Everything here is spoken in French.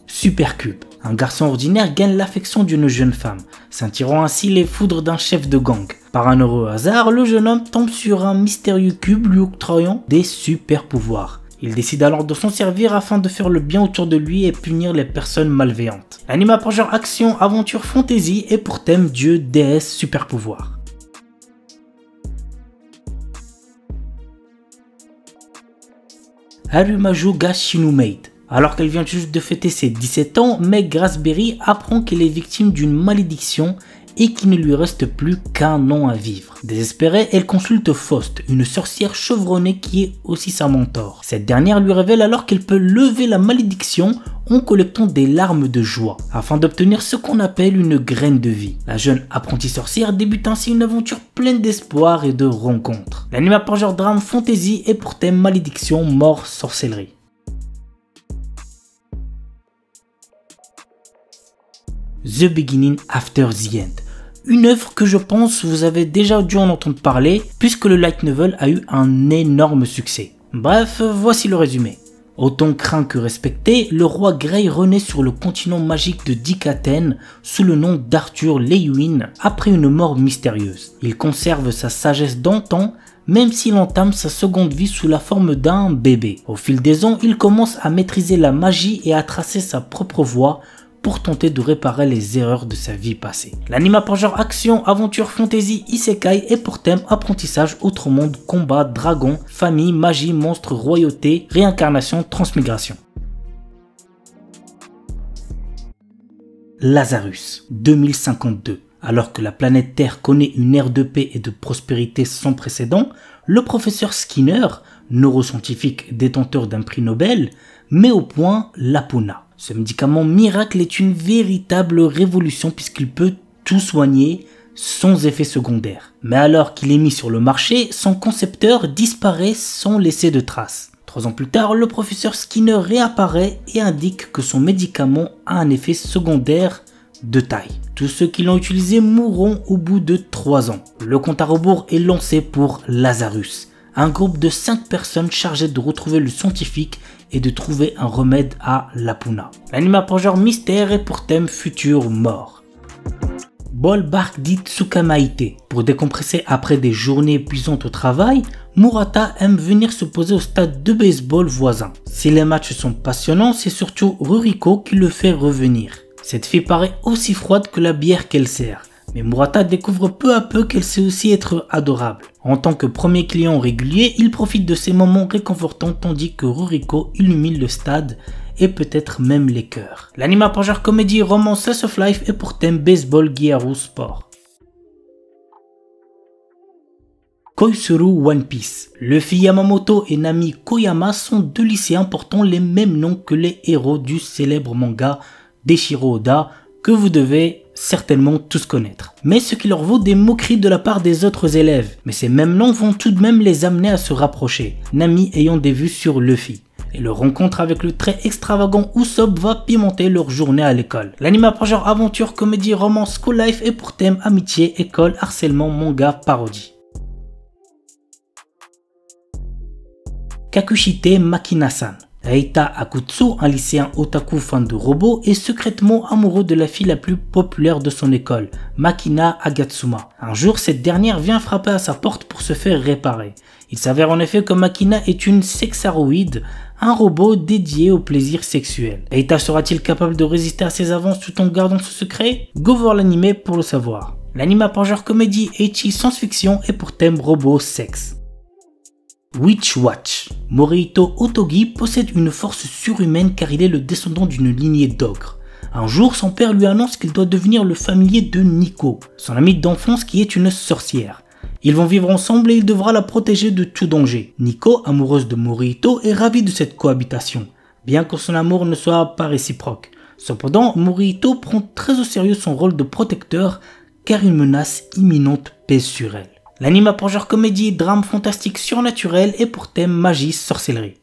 Supercube. Un garçon ordinaire gagne l'affection d'une jeune femme, s'attirant ainsi les foudres d'un chef de gang. Par un heureux hasard, le jeune homme tombe sur un mystérieux cube lui octroyant des super pouvoirs. Il décide alors de s'en servir afin de faire le bien autour de lui et punir les personnes malveillantes. L'anime a pour genre action, aventure, fantasy et pour thème dieu, déesse, super pouvoir. Harumaju ga Shinumate. Alors qu'elle vient juste de fêter ses 17 ans, Meg Raspberry apprend qu'elle est victime d'une malédiction et qu'il ne lui reste plus qu'un an à vivre. Désespérée, elle consulte Faust, une sorcière chevronnée qui est aussi sa mentor. Cette dernière lui révèle alors qu'elle peut lever la malédiction en collectant des larmes de joie, afin d'obtenir ce qu'on appelle une graine de vie. La jeune apprentie sorcière débute ainsi une aventure pleine d'espoir et de rencontres. L'anime a pour genre drame fantasy et pour thème malédiction, mort, sorcellerie. The Beginning After the End. Une œuvre que je pense vous avez déjà dû en entendre parler puisque le light novel a eu un énorme succès. Bref, voici le résumé. Autant craint que respecté, le roi Grey renaît sur le continent magique de Dikaten sous le nom d'Arthur Lewin après une mort mystérieuse. Il conserve sa sagesse d'antan même s'il entame sa seconde vie sous la forme d'un bébé. Au fil des ans, il commence à maîtriser la magie et à tracer sa propre voie pour tenter de réparer les erreurs de sa vie passée. L'anime a pour genre action, aventure, fantasy, isekai et pour thème apprentissage, autre monde, combat, dragon, famille, magie, monstre, royauté, réincarnation, transmigration. Lazarus, 2052. Alors que la planète Terre connaît une ère de paix et de prospérité sans précédent, le professeur Skinner, neuroscientifique détenteur d'un prix Nobel, met au point l'Apuna. Ce médicament miracle est une véritable révolution puisqu'il peut tout soigner sans effet secondaire. Mais alors qu'il est mis sur le marché, son concepteur disparaît sans laisser de traces. 3 ans plus tard, le professeur Skinner réapparaît et indique que son médicament a un effet secondaire de taille. Tous ceux qui l'ont utilisé mourront au bout de 3 ans. Le compte à rebours est lancé pour Lazarus, un groupe de 5 personnes chargées de retrouver le scientifique et de trouver un remède à l'Apuna. L'anime a pour genre mystère et pour thème futur mort. Ballpark dit Tsukamaite. Pour décompresser après des journées épuisantes au travail, Murata aime venir se poser au stade de baseball voisin. Si les matchs sont passionnants, c'est surtout Ruriko qui le fait revenir. Cette fille paraît aussi froide que la bière qu'elle sert. Mais Murata découvre peu à peu qu'elle sait aussi être adorable. En tant que premier client régulier, il profite de ces moments réconfortants tandis que Ruriko illumine le stade et peut-être même les cœurs. L'anime a pour genre comédie, romance, slice of life et pour thème baseball, Gyaru, sport. Koizuru One Piece. Luffy Yamamoto et Nami Koyama sont 2 lycéens portant les mêmes noms que les héros du célèbre manga d'Eiichiro Oda que vous devez certainement tous connaître. Mais ce qui leur vaut des moqueries de la part des autres élèves. Mais ces mêmes noms vont tout de même les amener à se rapprocher, Nami ayant des vues sur Luffy. Et leur rencontre avec le très extravagant Usopp va pimenter leur journée à l'école. L'anime a pour genre aventure, comédie, romance, school life et pour thème amitié, école, harcèlement, manga, parodie. Kakushite Makina-san. Eita Akutsu, un lycéen otaku fan de robots, est secrètement amoureux de la fille la plus populaire de son école, Makina Agatsuma. Un jour, cette dernière vient frapper à sa porte pour se faire réparer. Il s'avère en effet que Makina est une sexaroïde, un robot dédié au plaisir sexuel. Eita sera-t-il capable de résister à ses avances tout en gardant ce secret? Go voir l'anime pour le savoir. L'anime a pour genre comédie, ecchi, science-fiction et pour thème robot, sexe. Witch Watch. Morihito Otogi possède une force surhumaine car il est le descendant d'une lignée d'ogres. Un jour, son père lui annonce qu'il doit devenir le familier de Nico, son amie d'enfance qui est une sorcière. Ils vont vivre ensemble et il devra la protéger de tout danger. Nico, amoureuse de Morihito, est ravie de cette cohabitation, bien que son amour ne soit pas réciproque. Cependant, Morihito prend très au sérieux son rôle de protecteur car une menace imminente pèse sur elle. L'anime a pour genre comédie, drame fantastique surnaturel et pour thème magie, sorcellerie.